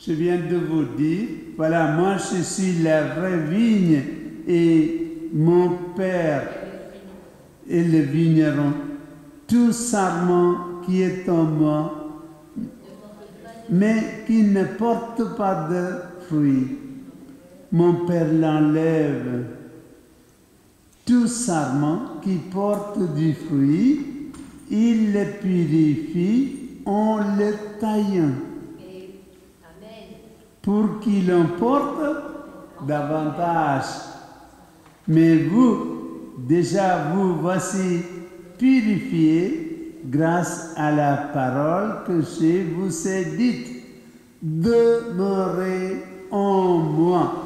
je viens de vous dire, voilà, moi je suis la vraie vigne et mon Père est le vigneron. Tout sarment qui est en moi, mais qui ne porte pas de fruits, mon Père l'enlève. Tout sarment qui porte du fruit, il le purifie en le taillant, pour qu'il en porte davantage. Mais vous, déjà vous voici purifiés grâce à la parole que je vous ai dite. Demeurez en moi.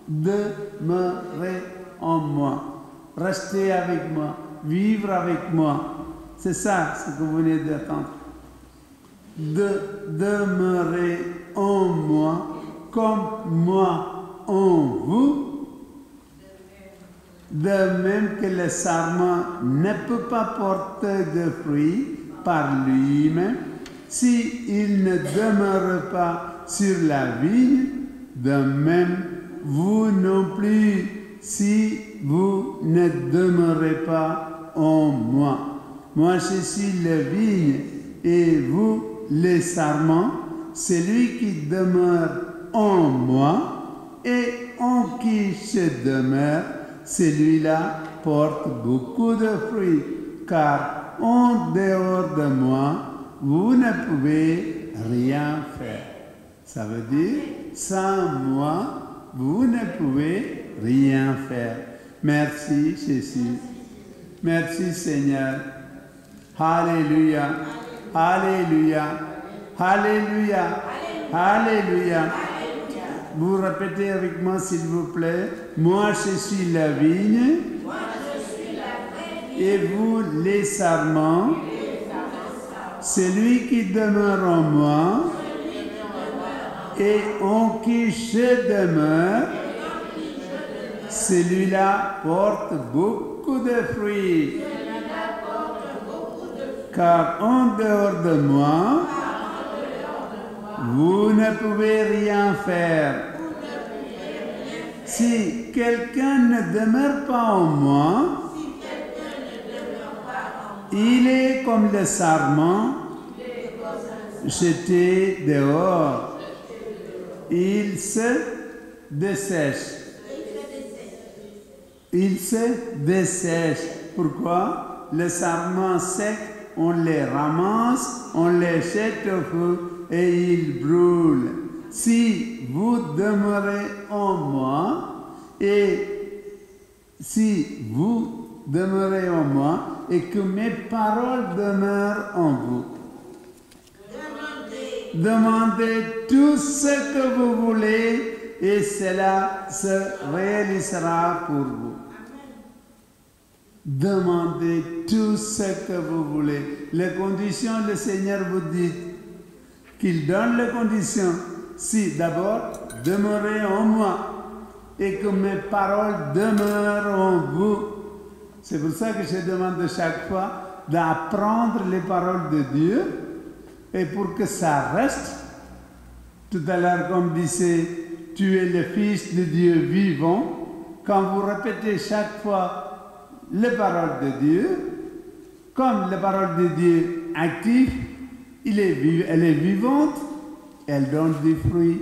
Demeurez en moi. Restez avec moi. Vivre avec moi. C'est ça ce que vous venez d'entendre. Demeurez en moi comme moi en vous. De même que le sarment ne peut pas porter de fruits par lui-même s'il ne demeure pas sur la vigne, de même vous non plus si vous ne demeurez pas en moi. Moi je suis la vigne et vous les sarments. Celui qui demeure en moi et en qui je demeure, celui-là porte beaucoup de fruits, car en dehors de moi, vous ne pouvez rien faire. Ça veut dire, sans moi, vous ne pouvez rien faire. Merci Jésus. Merci Seigneur. Alléluia. Alléluia. Alléluia. Alléluia. Vous répétez avec moi s'il vous plaît. Moi je suis la vigne. Et vous les sarments. Celui qui demeure en moi et en qui je demeure, celui-là porte beaucoup de fruits. Car en dehors de moi, vous ne pouvez rien faire. Si quelqu'un ne demeure pas en moi, il est comme le sarment jeté dehors. Il se dessèche. Il se dessèche. Pourquoi? Le sarment sec, on les ramasse, on les jette au feu et ils brûlent. Si vous demeurez en moi et si vous demeurez en moi et que mes paroles demeurent en vous, demandez tout ce que vous voulez et cela se réalisera pour vous. Demandez tout ce que vous voulez. Les conditions, le Seigneur vous dit qu'il donne les conditions. Si d'abord, demeurez en moi et que mes paroles demeurent en vous. C'est pour ça que je demande chaque fois d'apprendre les paroles de Dieu et pour que ça reste. Tout à l'heure, comme disait, tu es le Fils de Dieu vivant. Quand vous répétez chaque fois les paroles de Dieu, comme les paroles de Dieu actives, elle est vivante, elle donne des fruits.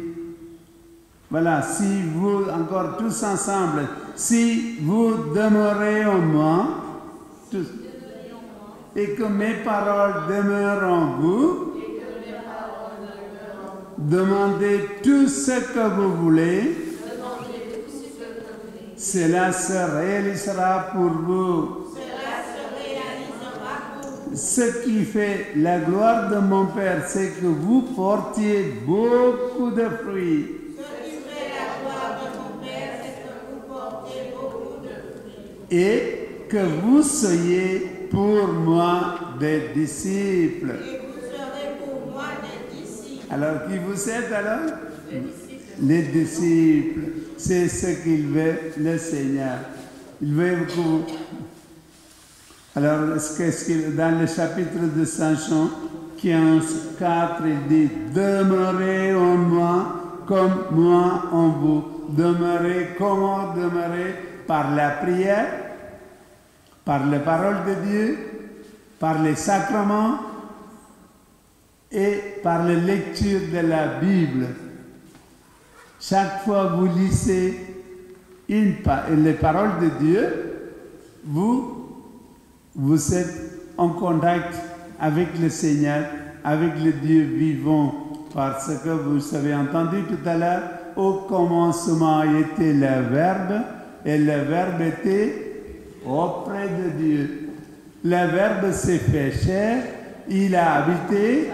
Voilà, si vous, encore tous ensemble, si vous demeurez en moi, tous, et que mes paroles demeurent en vous, demandez tout ce que vous voulez, cela se réalisera pour vous. Ce qui fait la gloire de mon Père, c'est que vous portiez beaucoup de fruits. Et que vous soyez pour moi des disciples. Alors, qui vous êtes alors? Les disciples. C'est ce qu'il veut, le Seigneur. Il veut que vous... Alors, dans le chapitre de Saint Jean, 15, 4, il dit « Demeurez en moi comme moi en vous ». Demeurez, comment demeurer? Par la prière, par la parole de Dieu, par les sacrements et par la lecture de la Bible. Chaque fois que vous lisez les paroles de Dieu, vous êtes en contact avec le Seigneur, avec le Dieu vivant, parce que vous avez entendu tout à l'heure, au commencement était le Verbe, et le Verbe était auprès de Dieu. Le Verbe s'est fait chair, il a habité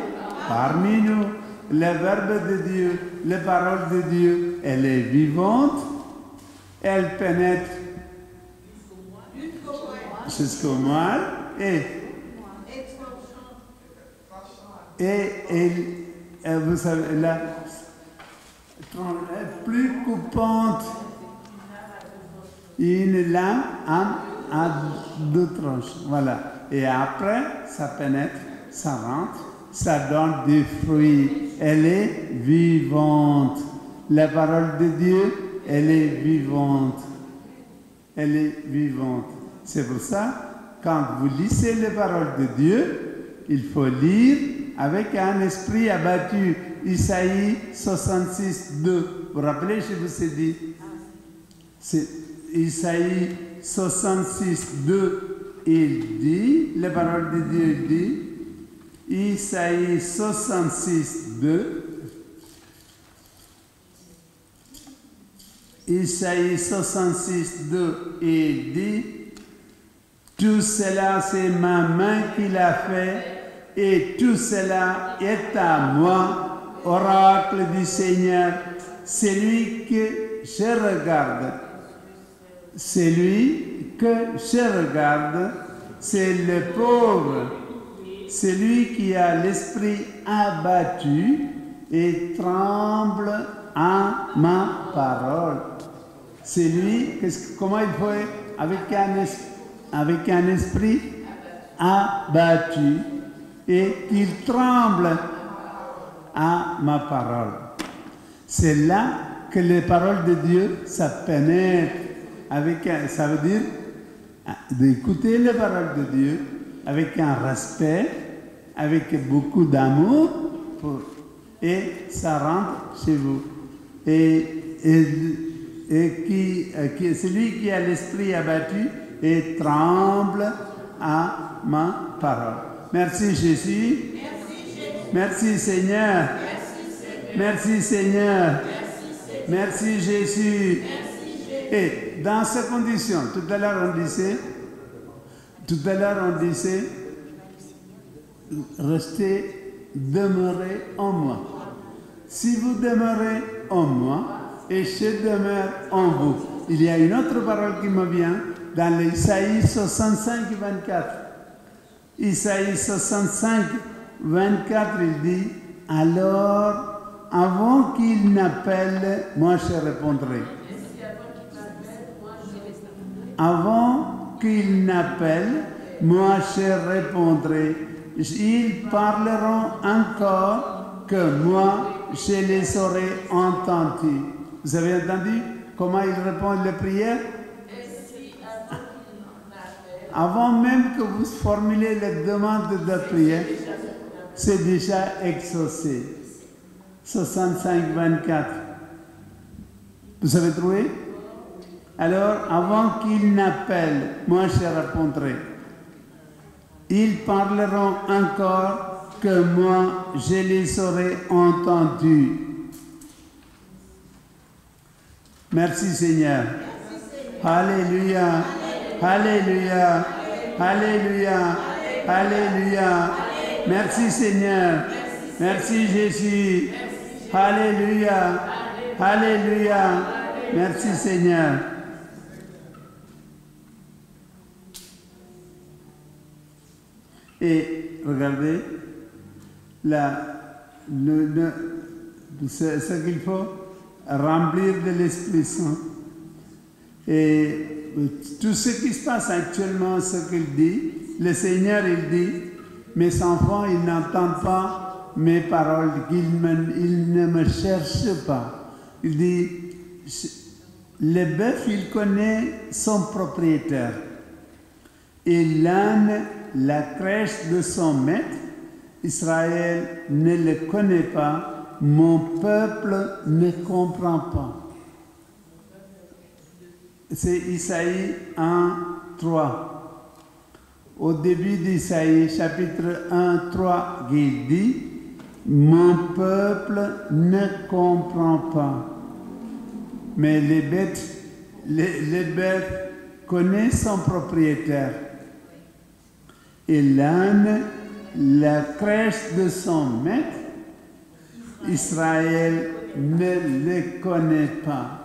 parmi nous. Le Verbe de Dieu, la parole de Dieu, elle est vivante, elle pénètre jusqu'au moelle et vous savez, là, plus coupante, une lame à deux tranches. Voilà. Et après, ça pénètre, ça rentre, ça donne des fruits. Elle est vivante. La parole de Dieu, elle est vivante. Elle est vivante. C'est pour ça, quand vous lisez les paroles de Dieu, il faut lire avec un esprit abattu. Isaïe 66, 2. Vous vous rappelez, je vous ai dit, c'est Isaïe 66, 2. Il dit, les paroles de Dieu, il dit, Isaïe 66, 2. Isaïe 66, 2. Il dit, tout cela c'est ma main qui l'a fait et tout cela est à moi. Oracle du Seigneur, celui que je regarde, celui que je regarde, c'est le pauvre, celui qui a l'esprit abattu et tremble à ma parole. C'est lui, comment il faut avec un esprit abattu et qu'il tremble à ma parole. C'est là que les paroles de Dieu, ça pénètre. Ça veut dire d'écouter les paroles de Dieu avec un respect, avec beaucoup d'amour, et ça rentre chez vous. Et celui qui a l'esprit abattu et tremble à ma parole. Merci Jésus. Merci Seigneur. Merci Seigneur. Merci Jésus. Et dans ces conditions, tout à l'heure on disait, restez, demeurez en moi. Si vous demeurez en moi et je demeure en vous. Il y a une autre parole qui me vient dans l'Isaïe 65, 24. Isaïe 65, 24, il dit, alors, avant qu'il n'appelle, moi je répondrai. Avant qu'il n'appelle, moi je répondrai. Ils parleront encore que moi je les aurai entendus. Vous avez entendu comment il répond les prières? Avant même que vous formulez les demandes de prière, c'est déjà exaucé. 65, 24. Vous avez trouvé? Alors, avant qu'il n'appelle, moi je répondrai. Ils parleront encore que moi je les aurai entendus. Merci Seigneur. Alléluia. Alléluia. Alléluia. Alléluia. Merci Seigneur. Merci Jésus. Alléluia. Alléluia. Merci Seigneur. Et regardez, ce qu'il faut remplir de l'Esprit Saint. Et tout ce qui se passe actuellement, ce qu'il dit, le Seigneur, il dit, mes enfants, ils n'entendent pas mes paroles, ils ne me cherchent pas. Il dit, le bœuf, il connaît son propriétaire. Et l'âne, la crèche de son maître. Israël ne le connaît pas, mon peuple ne comprend pas. C'est Isaïe 1, 3. Au début d'Isaïe, chapitre 1, 3, il dit, mon peuple ne comprend pas. Mais les bêtes connaissent son propriétaire. Et l'âne, la crèche de son maître, Israël ne le connaît pas.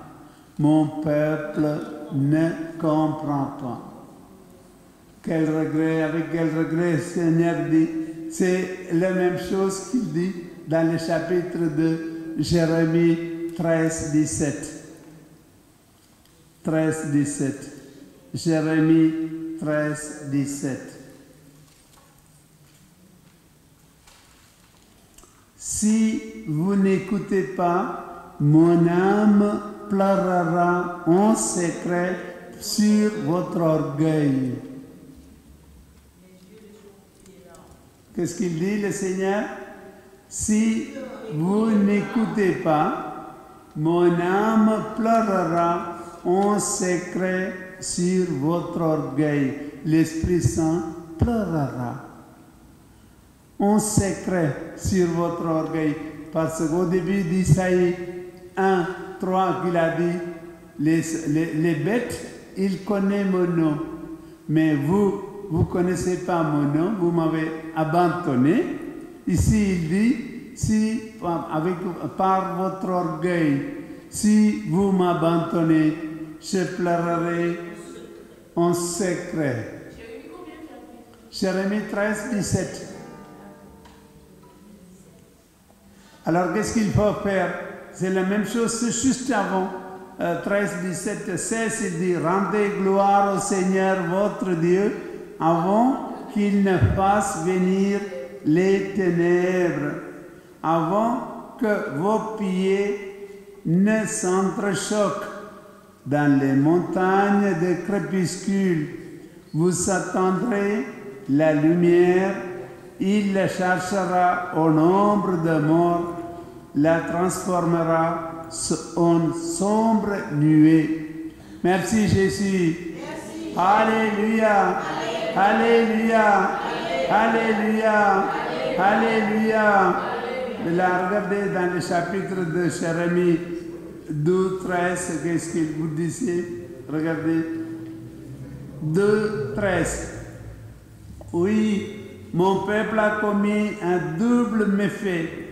Mon peuple ne comprend pas. Quel regret, avec quel regret le Seigneur dit. C'est la même chose qu'il dit dans le chapitre de Jérémie 13, 17. 13, 17. Jérémie 13, 17. Si vous n'écoutez pas, mon âme pleurera en secret sur votre orgueil. Qu'est-ce qu'il dit le Seigneur? Si vous n'écoutez pas, mon âme pleurera en secret sur votre orgueil. L'Esprit Saint pleurera en secret sur votre orgueil. Parce qu'au début d'Isaïe 1, 3, qu'il a dit, les bêtes, ils connaissent mon nom. Mais vous ne connaissez pas mon nom, vous m'avez abandonné. Ici, il dit, si par votre orgueil, si vous m'abandonnez, je pleurerai en secret. Jérémie 13, 17. Alors, qu'est-ce qu'il faut faire? C'est la même chose, c'est juste avant. 13, 17, 16, il dit, rendez gloire au Seigneur votre Dieu avant qu'il ne fasse venir les ténèbres, avant que vos pieds ne s'entrechoquent dans les montagnes de crépuscule. Vous attendrez la lumière, il la cherchera au nombre de morts, la transformera en sombre nuée. Merci Jésus. Merci. Alléluia. Alléluia. Alléluia. Alléluia. Là, regardez dans le chapitre de Jérémie 2, 13, qu'est-ce qu'il vous disait? Regardez. 2, 13. Oui, mon peuple a commis un double méfait.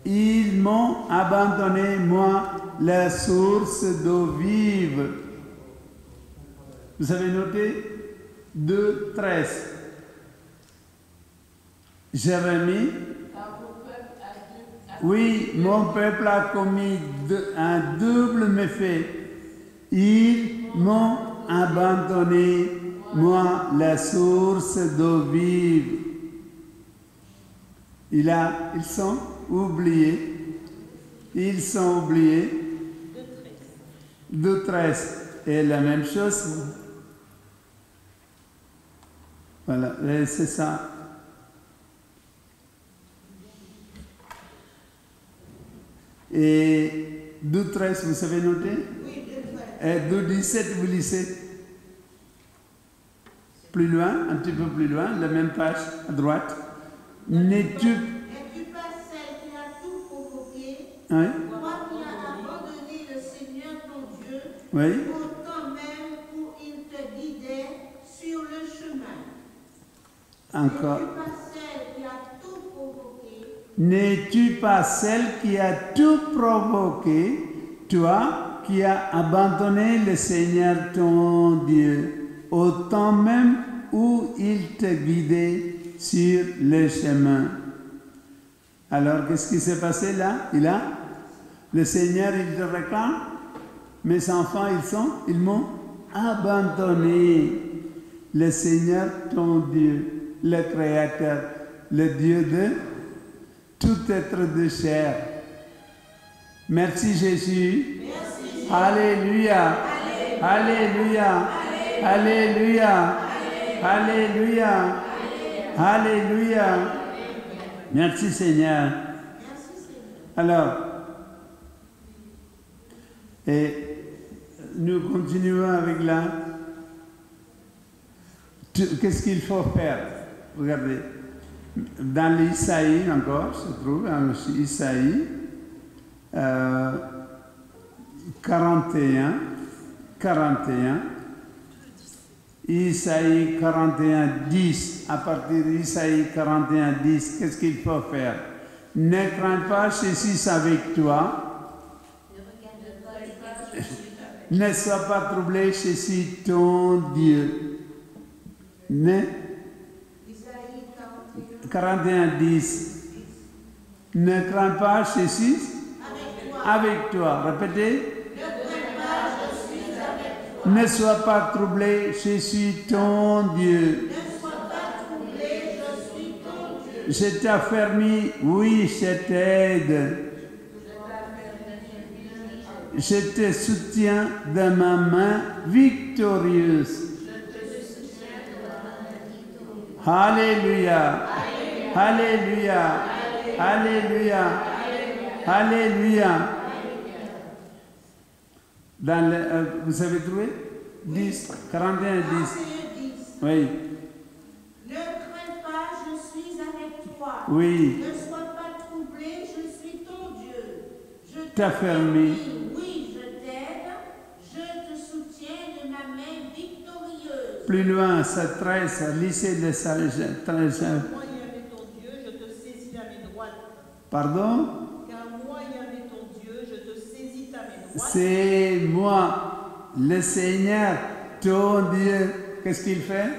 Ils m'ont abandonné, moi, la source d'eau vive. Vous avez noté? 2, 13. Jérémie. Oui, mon peuple a commis un double méfait. Ils m'ont abandonné, moi, la source d'eau vive. Ils sont oubliés. Ils sont oubliés. 2-13. Et la même chose. Voilà, c'est ça. Et 2-13, vous savez noter? Oui, 2-13. Et 2-17, vous lisez? Plus loin, un petit peu plus loin, la même page, à droite. N'es-tu pas celle qui a tout provoqué? Oui. Toi qui as abandonné le Seigneur ton Dieu, oui. Pourtant même où il te guidait sur le chemin. Encore. N'es-tu pas celle qui a tout provoqué, toi qui as abandonné le Seigneur ton Dieu, au temps même où il te guidait sur le chemin? Alors, qu'est-ce qui s'est passé là? Le Seigneur, il te réclame. Mes enfants, ils m'ont abandonné. Le Seigneur ton Dieu. le Créateur, le Dieu de tout être de chair. Merci Jésus. Merci. Alléluia. Alléluia. Alléluia. Alléluia. Alléluia. Merci Seigneur. Alors, et nous continuons avec la... Qu'est-ce qu'il faut faire? Regardez. Dans l'Isaïe encore, se trouve, dans l'Isaïe 41, Isaïe 41, 10, à partir d'Isaïe 41, 10, qu'est-ce qu'il faut faire? Ne crains pas, je suis avec toi. Ne sois pas troublé, je suis ton Dieu. Ne 41, 10. Ne crains pas, je suis avec toi. Répétez. Ne sois pas troublé, je suis ton Dieu. Je t'ai affermi, oui, je t'aide. Je te soutiens de ma main victorieuse. Alléluia. Alléluia. Alléluia. Alléluia. Dans le, vous avez trouvé 10, 41, 10. Oui. Ne crains pas, je suis avec toi. Oui. Ne sois pas troublé, je suis ton Dieu. Je t'affermis. Oui, je t'aide. Je te soutiens de ma main victorieuse. Plus loin, ça 13, lycée de Saint-Jean. Moi, il y avait ton Dieu, je te saisis ta main droite. Pardon? Car moi, il y avait ton Dieu, je te saisis ta main droite. C'est moi, le Seigneur, ton Dieu. Qu'est-ce qu'il fait?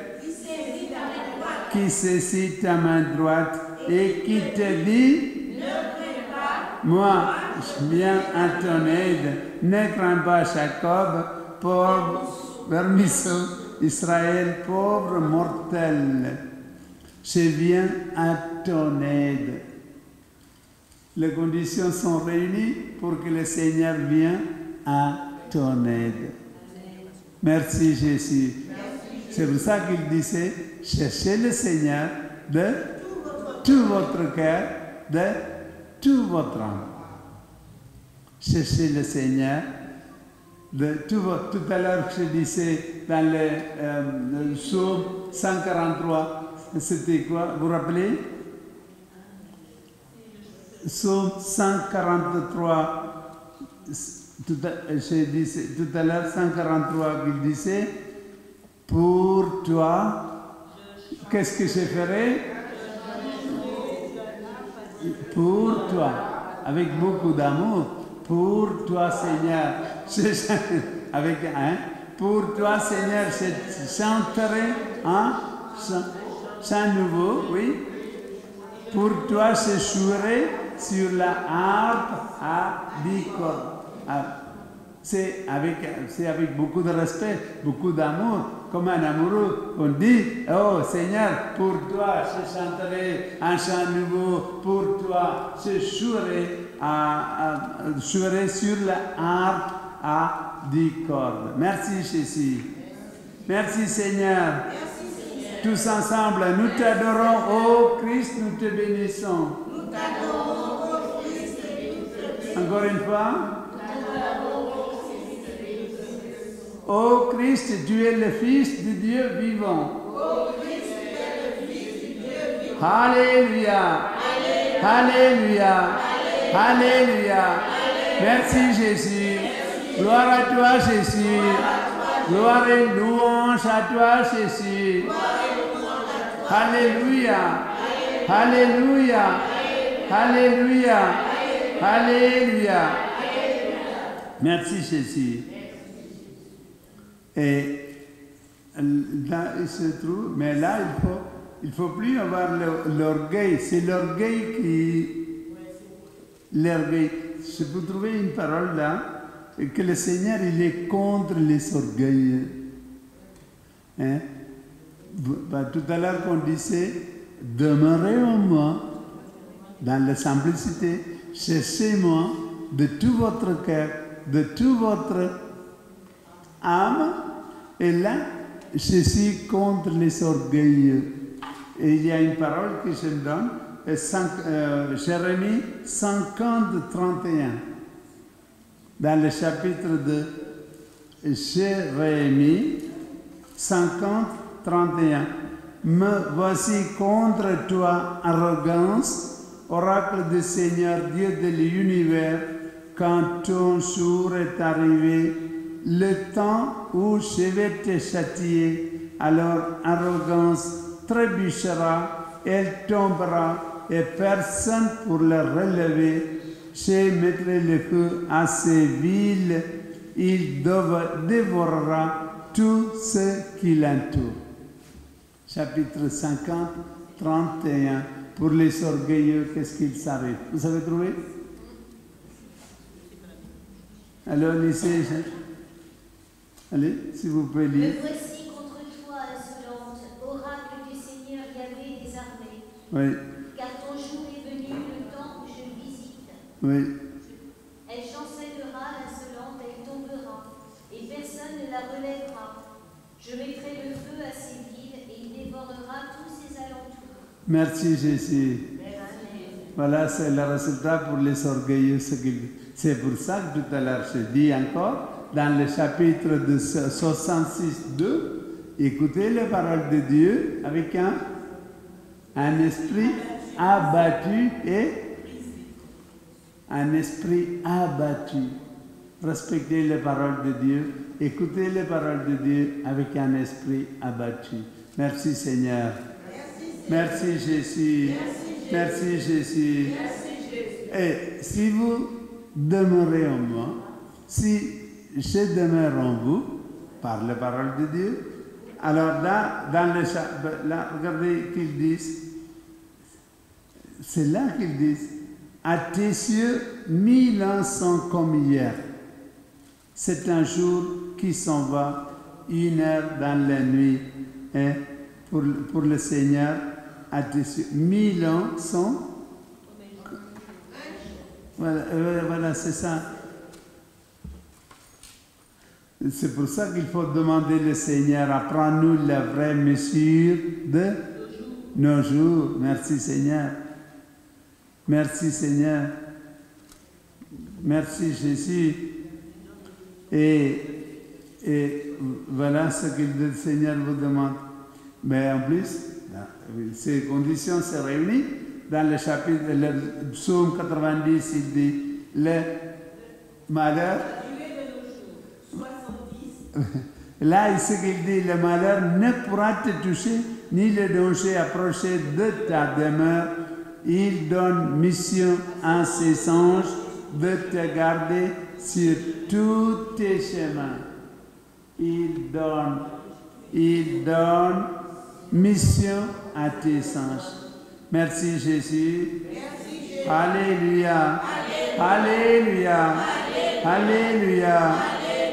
Qui saisit ta main droite et qui te dit, ne crains pas, moi, je viens à ton aide. Ne crains pas, Jacob, pauvre vermisseau, Israël, pauvre mortel. Je viens à ton aide. Les conditions sont réunies pour que le Seigneur vienne à ton aide. Merci Jésus. C'est pour ça qu'il disait, cherchez le Seigneur de tout votre cœur, de tout votre âme. Cherchez le Seigneur de tout votre... Tout à l'heure, je disais dans le psaume 143, c'était quoi? Vous vous rappelez? Psaume 143, tout à l'heure 143, il disait, pour toi, qu'est-ce que je ferai? Pour toi, avec beaucoup d'amour, pour toi Seigneur, avec un, pour toi Seigneur, je chanterai un chant nouveau, oui, pour toi je jouerai sur la harpe à 10 cordes. C'est avec beaucoup de respect, beaucoup d'amour, comme un amoureux. On dit, oh Seigneur, pour toi je chanterai un chant nouveau, pour toi je jouerai sur la harpe à 10 cordes. Merci Jésus. Merci Seigneur. Tous ensemble, nous t'adorons, ô Christ, nous te bénissons. Encore une fois. Ô Christ, tu es le Fils de Dieu vivant. Alléluia. Alléluia. Alléluia. Merci Jésus. Gloire à toi Jésus. Gloire et louange à toi Jésus. Alléluia. Alléluia. Alléluia. Alléluia. Merci Jésus. Et là, il se trouve, mais là, il faut plus avoir l'orgueil. C'est l'orgueil qui... L'orgueil. Je peux trouver une parole là, que le Seigneur, il est contre les orgueils. Hein? tout à l'heure qu'on disait, demeurez en moi, dans la simplicité, cherchez-moi de tout votre cœur, de toute votre âme, et là, je suis contre les orgueilleux. Et il y a une parole que je me donne, Jérémie 50, 31. Dans le chapitre de Jérémie 50, 31. Me voici contre toi, arrogance, oracle du Seigneur, Dieu de l'univers, quand ton jour est arrivé, le temps où je vais te châtier, alors arrogance trébuchera, elle tombera, et personne pour le relever. Je mettrai le feu à ces villes, il dévorera tout ce qui l'entoure. Chapitre 50, 31. Pour les orgueilleux, qu'est-ce qu'il s'arrête? Vous avez trouvé? Alors, lisez. Allez, si vous pouvez lire. Me voici contre toi, insolente, oracle du Seigneur Yahvé des armées. Oui. Car ton jour est venu, le temps où je visite. Oui. Elle chancellera, l'insolente, elle tombera, et personne ne la relèvera. Je mettrai le feu à ses villes, et il dévorera tous ses alentours. Merci Jésus. Voilà, c'est le résultat pour les orgueilleux. C'est pour ça que tout à l'heure, je dis encore, dans le chapitre de 66, 2, écoutez les paroles de Dieu avec un esprit abattu et un esprit abattu. Respectez les paroles de Dieu, écoutez les paroles de Dieu avec un esprit abattu. Merci Seigneur. Merci Jésus. Merci Jésus. Et si vous demeurez en moi, si je demeure en vous, par les paroles de Dieu, alors là, regardez qu'ils disent, c'est là qu'ils disent, à tes yeux, 1000 ans sont comme hier. C'est un jour qui s'en va, 1 heure dans la nuit. Et pour le Seigneur, à tes yeux, 1000 ans sont... Voilà, c'est ça. C'est pour ça qu'il faut demander au Seigneur, apprends-nous la vraie mesure de nos jours. Merci Seigneur. Merci Seigneur. Merci Jésus. Et voilà ce que le Seigneur vous demande. Mais en plus, ces conditions se réunissent. Dans le chapitre, le psaume 90, il dit, le malheur... Là, ce qu'il dit, le malheur ne pourra te toucher, ni le danger approcher de ta demeure. Il donne mission à ses anges de te garder sur tous tes chemins. Il donne mission à tes anges. Merci Jésus. Alléluia. Alléluia. Alléluia.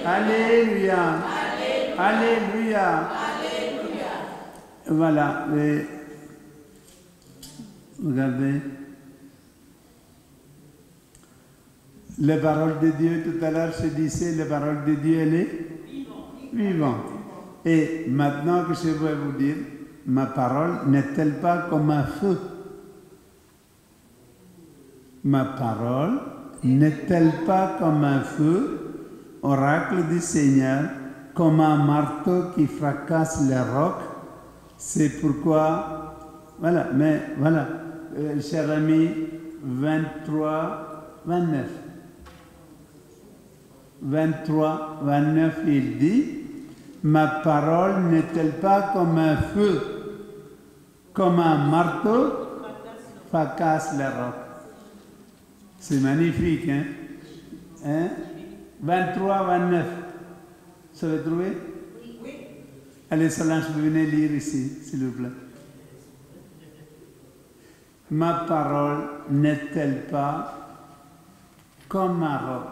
Alléluia. Alléluia. Voilà. Regardez. Les paroles de Dieu, tout à l'heure, je disais, les paroles de Dieu, elle est vivante. Et maintenant que je vais vous dire, ma parole n'est-elle pas comme un feu? Ma parole n'est-elle pas comme un feu, oracle du Seigneur, comme un marteau qui fracasse les rocs? C'est pourquoi, voilà, mais voilà, Jérémie 23, 29. 23, 29, il dit, ma parole n'est-elle pas comme un feu, comme un marteau, fracasse les rocs? C'est magnifique, hein? 23, 29. Vous avez trouvé? Oui. Allez, Solange, vous venez lire ici, s'il vous plaît. Ma parole n'est-elle pas comme un roc?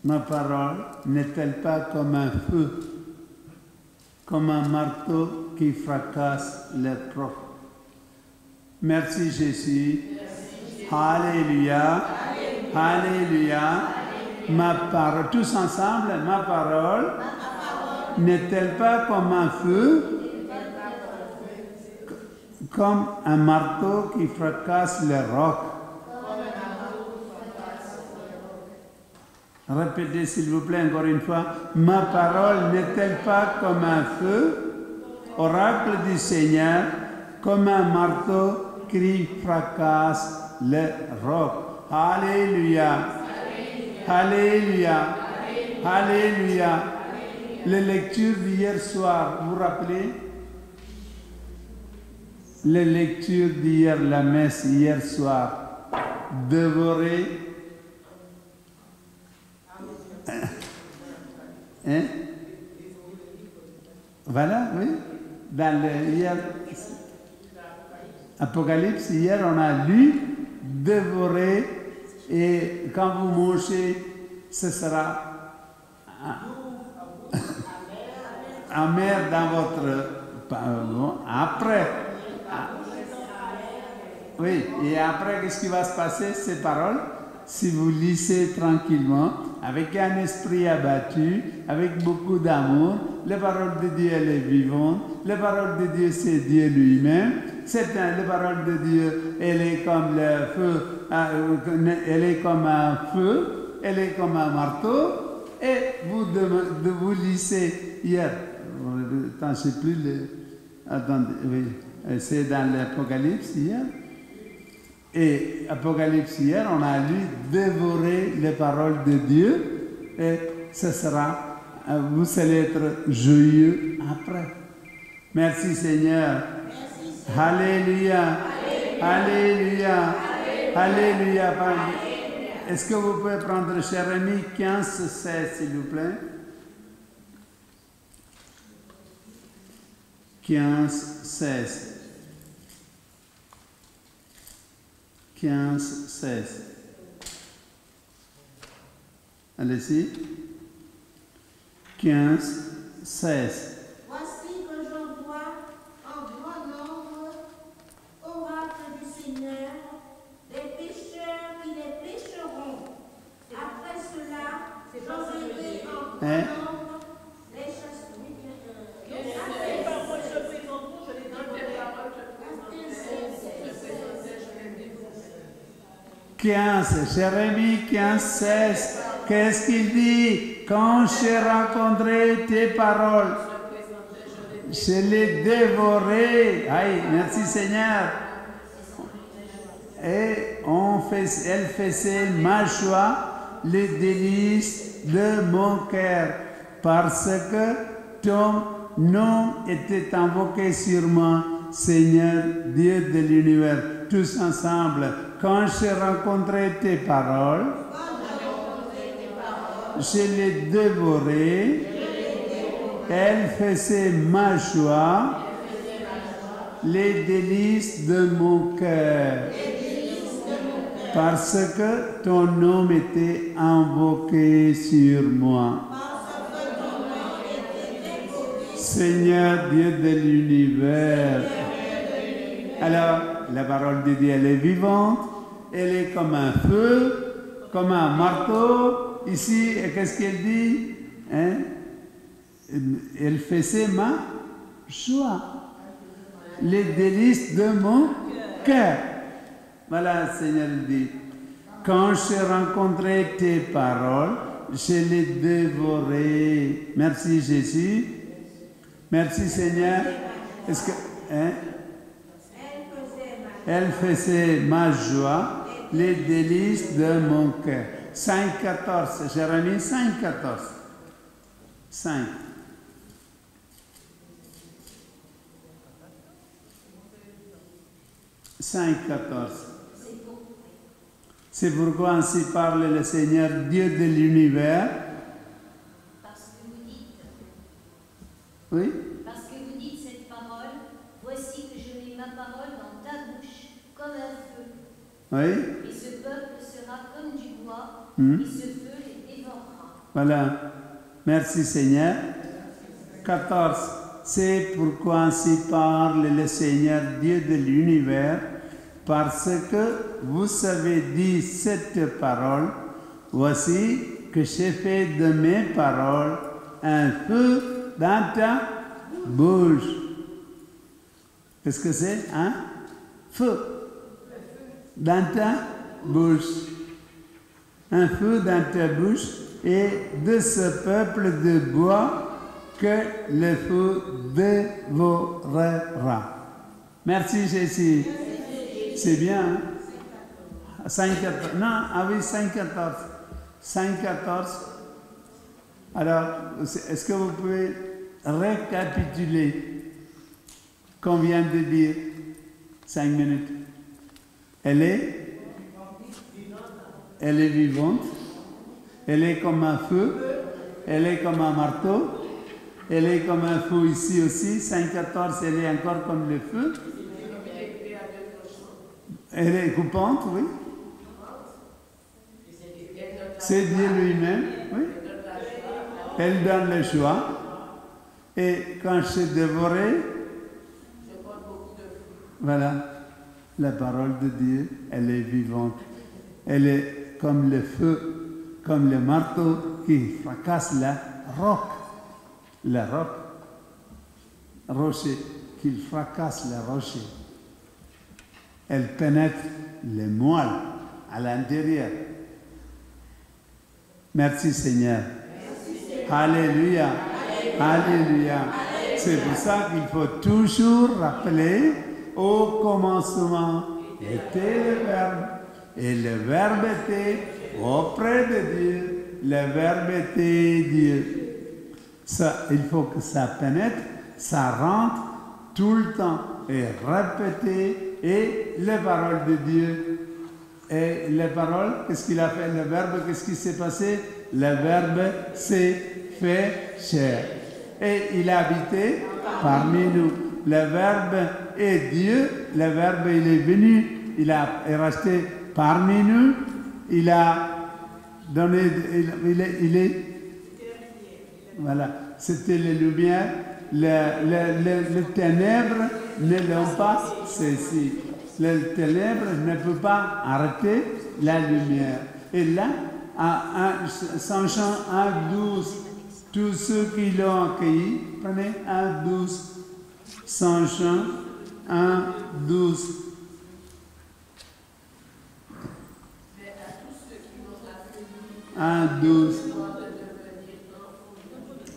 Ma parole n'est-elle pas comme un feu, comme un marteau qui fracasse les rocs. Merci Jésus. Alléluia. Alléluia. Ma parole, tous ensemble, ma parole n'est-elle pas comme un feu, comme un marteau qui fracasse les rocs? Répétez s'il vous plaît encore une fois. Ma parole n'est-elle pas comme un feu, oracle du Seigneur, comme un marteau qui fracasse les rocs? Alléluia. Alléluia. Alléluia. Les lectures d'hier soir, vous vous rappelez? Les lectures d'hier, la messe hier soir. Dévorer. Hein? Voilà, oui. Dans le hier, Apocalypse, hier, on a lu dévorer, et quand vous mangez, ce sera amer dans votre... Après. Oui, et après, qu'est-ce qui va se passer? Ces paroles, si vous lisez tranquillement, avec un esprit abattu, avec beaucoup d'amour, les paroles de Dieu, elle est vivante, les paroles de Dieu, c'est Dieu lui-même, les paroles de Dieu, elle est comme le feu, elle est comme un feu, elle est comme un marteau, et vous lisez hier, attends, je ne sais plus, attendez, oui, c'est dans l'Apocalypse hier. Et Apocalypse hier, on a lu dévorer les paroles de Dieu et ce sera, vous allez être joyeux après. Merci Seigneur. Merci, Alléluia. Alléluia. Alléluia. Alléluia. Est-ce que vous pouvez prendre Jérémie 15, 16 s'il vous plaît? 15, 16. 15, 16. Allez-y. 15, 16. Voici que j'envoie en grand nombre, oracle du Seigneur, des pécheurs qui les pécheront. Après cela, j'enverrai en grand nombre les chasseurs. 15, Jérémie 15, 16. Qu'est-ce qu'il dit? Quand j'ai rencontré tes paroles, je les dévorais. Aïe, merci Seigneur. Et elle faisait ma joie, les délices de mon cœur, parce que ton nom était invoqué sur moi, Seigneur, Dieu de l'univers. Tous ensemble, quand j'ai rencontré tes paroles, je les dévorais, elle faisait ma joie, les délices de mon cœur, parce que ton nom était invoqué sur moi. Seigneur Dieu de l'univers. Alors, la parole de Dieu, elle est vivante, elle est comme un feu, comme un marteau. Ici, qu'est-ce qu'elle dit? Hein? Elle faisait ma joie, les délices de mon cœur. Voilà, Seigneur dit. Quand j'ai rencontré tes paroles, je les dévorais. Merci Jésus. Merci Seigneur. Est-ce que... Hein? Elle faisait ma joie, les délices de mon cœur. 5, 14, Jérémie 5, 14. 5. C'est pourquoi ainsi parle le Seigneur, Dieu de l'univers. Parce que vous dites. Oui? Parce que vous dites cette parole, voici que je mets ma parole dans ta bouche comme un feu. Oui? Et ce peuple sera comme du bois, et ce feu les dévorera. Voilà. Merci Seigneur. 14. c'est pourquoi ainsi parle le Seigneur Dieu de l'univers, parce que vous avez dit cette parole, voici que j'ai fait de mes paroles un feu dans ta bouche. Qu'est-ce que c'est? Un feu dans ta bouche. Un feu dans ta bouche, et de ce peuple de bois que le feu dévorera. Merci Jésus. C'est bien, hein? 5,14. Non, ah oui, 5,14. 5,14. Alors, est-ce que vous pouvez récapituler qu'on vient de dire 5 minutes? Elle est vivante, elle est comme un feu, elle est comme un marteau, elle est comme un feu ici aussi. 5,14, elle est encore comme le feu. Elle est coupante, oui. C'est Dieu lui-même, oui. Elle donne le choix. Et quand je suis dévoré, voilà, la parole de Dieu, elle est vivante. Elle est comme le feu, comme le marteau qui fracasse la roche. La roche, rocher, qu'il fracasse la roche. Elle pénètre les moelles à l'intérieur. Merci Seigneur. Alléluia. Alléluia. C'est pour ça qu'il faut toujours rappeler, au commencement était le Verbe, et le Verbe était auprès de Dieu, le Verbe était Dieu. Ça, il faut que ça pénètre, ça rentre tout le temps, et répéter, et les paroles de Dieu. Et les paroles, qu'est-ce qu'il a fait? Le Verbe, qu'est-ce qui s'est passé? Le Verbe s'est fait chair. Et il a habité parmi nous. Le Verbe est Dieu, le Verbe il est venu, il est resté parmi nous, il a donné, il est voilà, c'était les lumières, les ténèbres ne l'ont pas saisi. Les ténèbres ne peuvent pas arrêter la lumière. Et là, Saint Jean 1,12, tous ceux qui l'ont accueilli, prenez 1,12. Saint Jean 1,12. 1,12.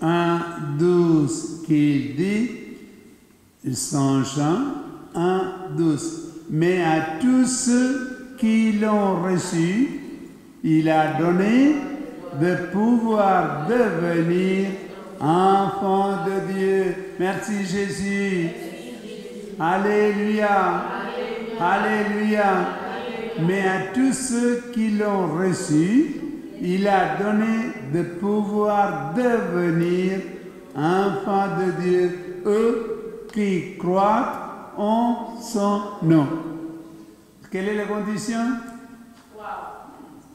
1,12 qui dit, Saint Jean 1,12. Mais à tous ceux qui l'ont reçu, il a donné de pouvoir devenir enfants de Dieu. Merci Jésus. Alléluia. Alléluia. Mais à tous ceux qui l'ont reçu, il a donné de pouvoir devenir enfants de Dieu, eux qui croient en son nom. Quelle est la condition?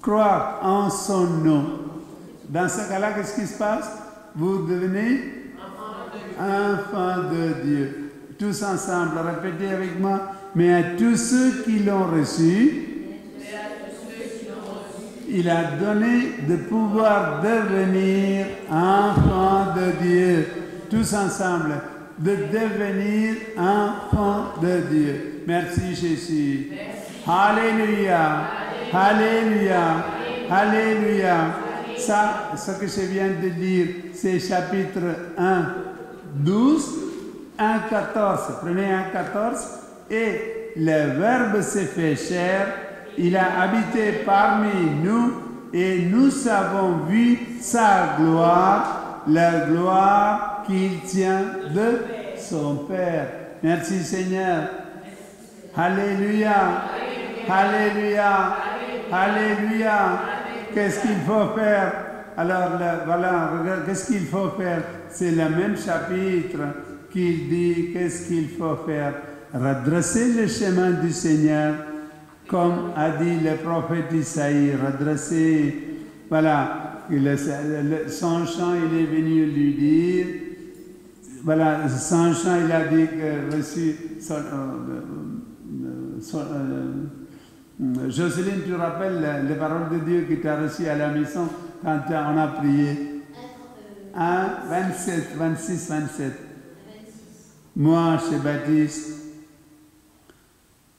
Croire en son nom. Dans ce cas-là, qu'est-ce qui se passe? Vous devenez enfants de Dieu. Tous ensemble, répétez avec moi. Mais à tous ceux qui l'ont reçu, il a donné de pouvoir devenir enfants de Dieu. Tous ensemble, de devenir enfants de Dieu. Merci Jésus. Alléluia. Alléluia. Alléluia. Ça, ce que je viens de lire, c'est chapitre 1, 12, 1, 14. Prenez 1, 14. Et le Verbe s'est fait chair. Il a habité parmi nous et nous avons vu sa gloire, la gloire qu'il tient de son Père. Merci Seigneur. Alléluia. Alléluia. Alléluia. Qu'est-ce qu'il faut faire? Alors voilà, regarde, qu'est-ce qu'il faut faire? C'est le même chapitre qui dit qu'est-ce qu'il faut faire. Redresser le chemin du Seigneur. Comme a dit le prophète Isaïe, redresser, voilà, son chant, il est venu lui dire, Voilà, Saint Jean, il a dit que reçu Jocelyne, tu rappelles les paroles de Dieu que tu as reçues à la maison quand on a prié 1, 27, 26, 27. Moi, chez Baptiste,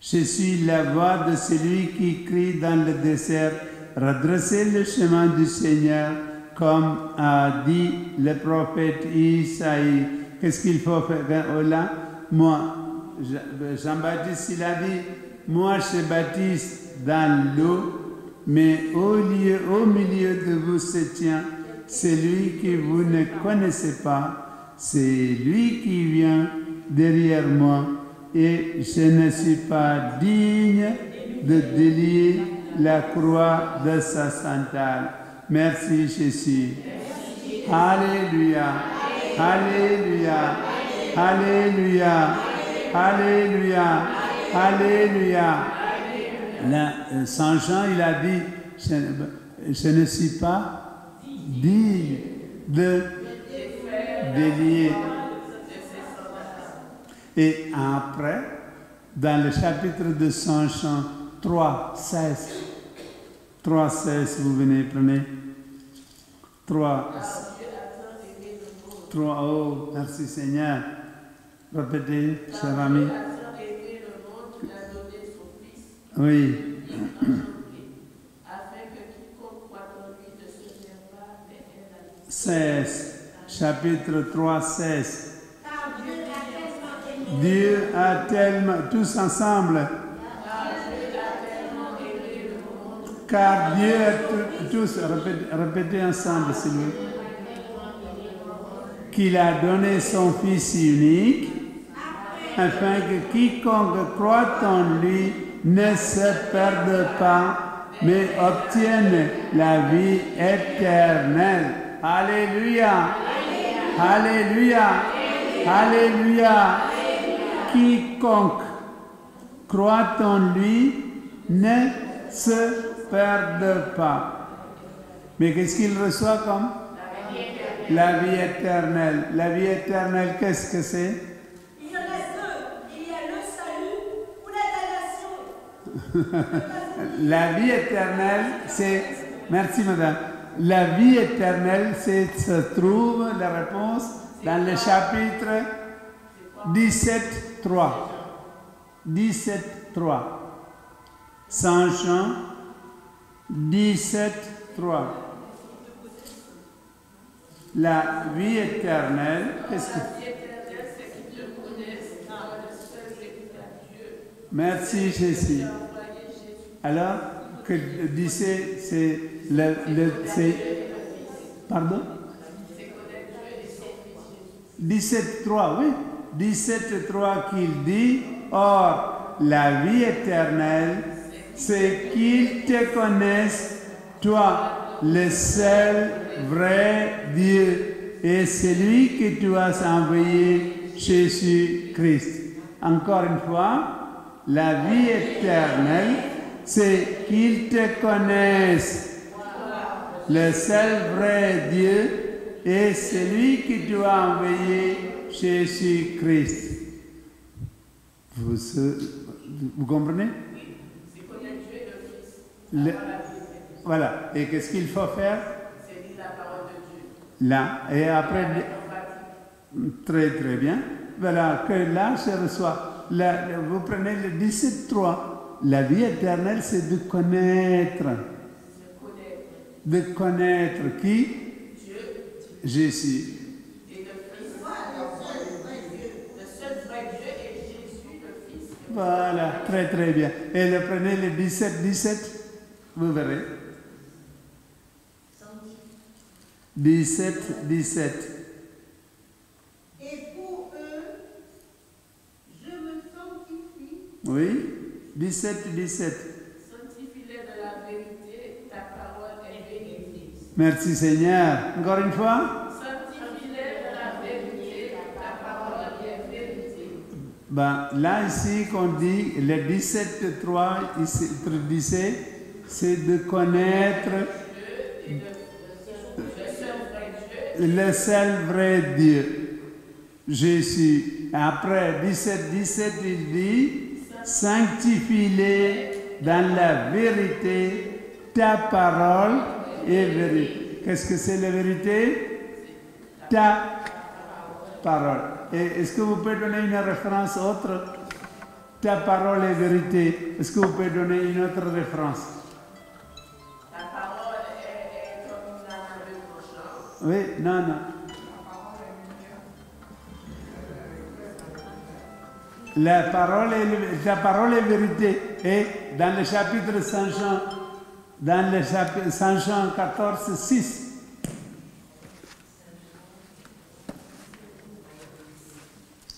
je suis la voix de celui qui crie dans le désert, redressez le chemin du Seigneur, comme a dit le prophète Isaïe. Qu'est-ce qu'il faut faire là? Moi, Jean-Baptiste, il a dit, moi je baptise dans l'eau, mais au milieu de vous se tient celui que vous ne connaissez pas, c'est lui qui vient derrière moi, et je ne suis pas digne de délier la croix de sa sandale. Merci Jésus. Alléluia. Alléluia. Alléluia. Alléluia. Alléluia. Là, Saint Jean, il a dit, je ne suis pas digne de délier. Et après, dans le chapitre de Saint Jean 3, 16, 3, 16, vous venez, prenez. 3, oh, merci Seigneur. Répétez, cher ami. Oui. Afin que quiconque croit en lui ne se perde pas, mais ait la vie. 16, chapitre 3, 16. Car Dieu a tellement aimé. Dieu a tellement, tous ensemble. Car Dieu a tous, répétez ensemble, s'il vous plaît. Qu'il a donné son Fils unique, afin que quiconque croit en lui ne se perde pas, mais obtienne la vie éternelle. Alléluia. Alléluia. Alléluia. Quiconque croit en lui ne se perde pas. Mais qu'est-ce qu'il reçoit comme? La vie éternelle. La vie éternelle, qu'est-ce que c'est? Il y en a deux. Il y a le salut ou la damnation. La vie éternelle, c'est... Merci madame. La vie éternelle, se trouve la réponse dans le chapitre 17, 3. 17, 3. Saint Jean 17, 3. La vie éternelle, qu'est-ce que... La vie éternelle, c'est qu'ils te connaissent, toi le seul véritable Dieu. Merci Jésus. Alors, que disait, c'est c'est... Pardon? 17, 3, oui. 17, 3 qu'il dit, or, la vie éternelle, c'est qu'ils te connaissent, toi, le seul vrai Dieu, et celui que tu as envoyé, Jésus-Christ. Encore une fois, la vie éternelle, c'est qu'ils te connaissent, le seul vrai Dieu, et celui que tu as envoyé, Jésus-Christ. Vous comprenez? C'est connaître Dieu et le Fils. Voilà. Et qu'est-ce qu'il faut faire? C'est lire la parole de Dieu. Là. Et après, très très bien. Voilà, que là, je reçois. Vous prenez le 17.3. La vie éternelle, c'est de connaître. De connaître qui? Dieu. Jésus. Et le Fils. Le seul vrai Dieu est Jésus, le Fils. Voilà, très très bien. Et le prenez le 17, vous verrez. 17. Et pour eux, je me sanctifie. Oui, 17. Sanctifie-les de la vérité, ta parole est vérité. Merci Seigneur. Encore une fois. Sanctifie-les de la vérité, ta parole est vérité. Ben, là, ici, qu'on dit, le 17.3, ici, disait, c'est de connaître le seul vrai Dieu. Jésus. Après 17, il dit, sanctifie-les dans la vérité, ta parole est vérité. Qu'est-ce que c'est la vérité? Ta parole. Et est-ce que vous pouvez donner une référence autre? Ta parole est vérité. Est-ce que vous pouvez donner une autre référence? Ta parole est comme une lame à deux tranchants. Oui, non. Ta parole est vérité. Et dans le chapitre Saint Jean 14, 6.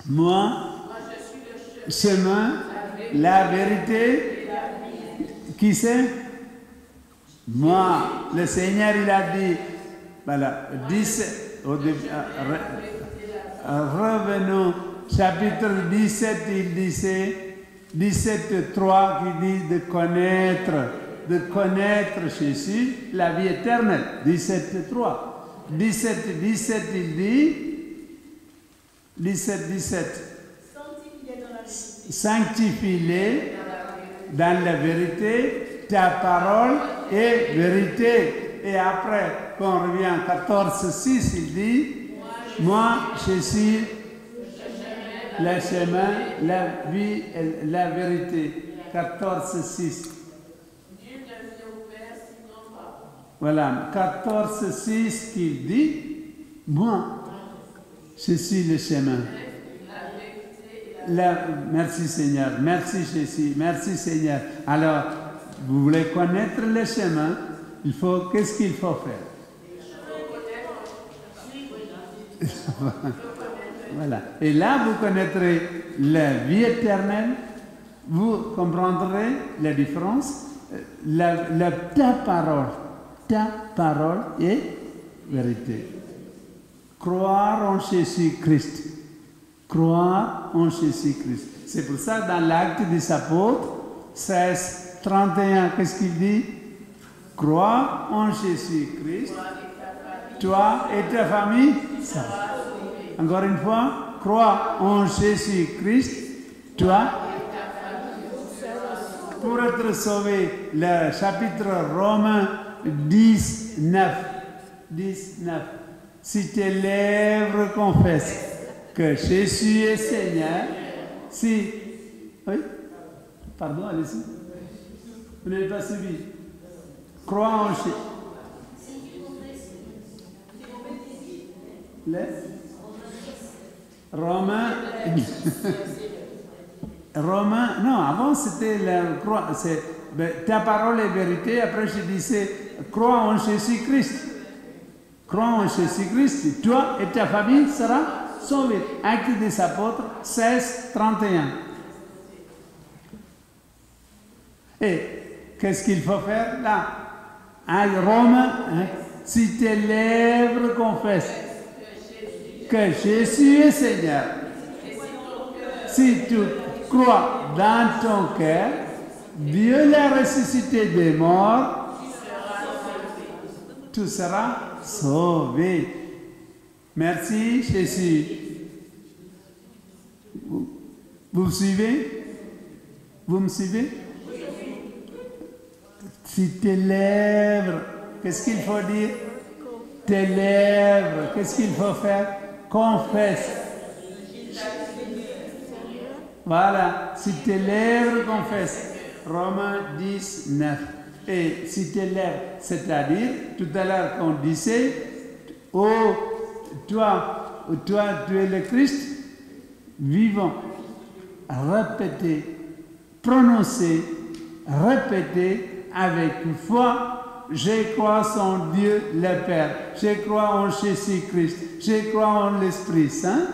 Moi, je suis le chemin, la vérité. Qui c'est? Moi, le Seigneur, il a dit, voilà, 17, revenons, chapitre 17, il disait, 17.3 qui dit de connaître Jésus, la vie éternelle, 17.3. 17, il dit, 17. Sanctifie-les dans la vérité, ta parole est vérité. Et après, quand on revient à 14.6, il dit, moi, je suis le chemin, la vie et la vérité. 14.6. Voilà, 14.6 qu'il dit, moi, je suis le chemin. Merci Seigneur, merci Jésus, merci Seigneur. Alors, vous voulez connaître le chemin, qu'est-ce qu'il faut faire? Voilà. Et là, vous connaîtrez la vie éternelle, vous comprendrez la différence. Ta parole est vérité. Croire en Jésus-Christ. Croire en Jésus-Christ. C'est pour ça, dans l'Acte des Apôtres, 16, 31, qu'est-ce qu'il dit? Croire en Jésus-Christ. Toi et ta famille, ça. Encore une fois, croire en Jésus-Christ. Toi, pour être sauvé, le chapitre Romains 19. Si tes lèvres confessent que Jésus est Seigneur, oui, pardon, allez-y. Vous n'avez pas suivi. Crois en Jésus. Romains, non, avant c'était la croix, ta parole est vérité, après je disais, crois en Jésus-Christ. Crois en Jésus-Christ, toi et ta famille sera sauvés. Actes des Apôtres 16, 31. Et qu'est-ce qu'il faut faire là? Romains, si tes lèvres confessent que Jésus est Seigneur, si tu crois dans ton cœur, Dieu l'a ressuscité des morts, tu seras sauvé. Merci Jésus. Vous me suivez? Vous me suivez? Si tes lèvres, qu'est-ce qu'il faut dire? Tes lèvres, qu'est-ce qu'il faut faire? Confesse. Voilà, si tes lèvres confessent. Romains 10, 9. Et si tes lèvres, c'est-à-dire, tout à l'heure on disait, oh, toi, tu es le Christ, vivant. Répétez, prononcez, répétez avec foi. Je crois en Dieu le Père. Je crois en Jésus-Christ. Je crois en l'Esprit Saint.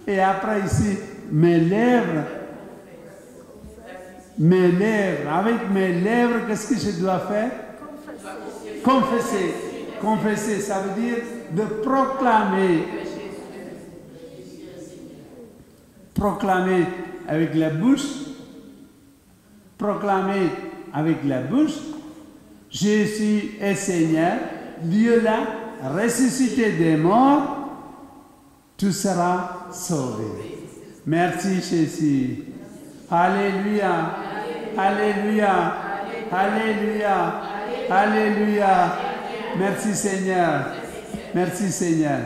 Et après ici, mes lèvres, avec mes lèvres, qu'est-ce que je dois faire? Confesser. Confesser, ça veut dire de proclamer. Proclamer avec la bouche. Proclamer avec la bouche. Jésus est Seigneur. Dieu l'a ressuscité des morts. Tu seras sauvé. Merci Jésus. Alléluia. Alléluia. Alléluia. Alléluia. Merci Seigneur. Merci Seigneur.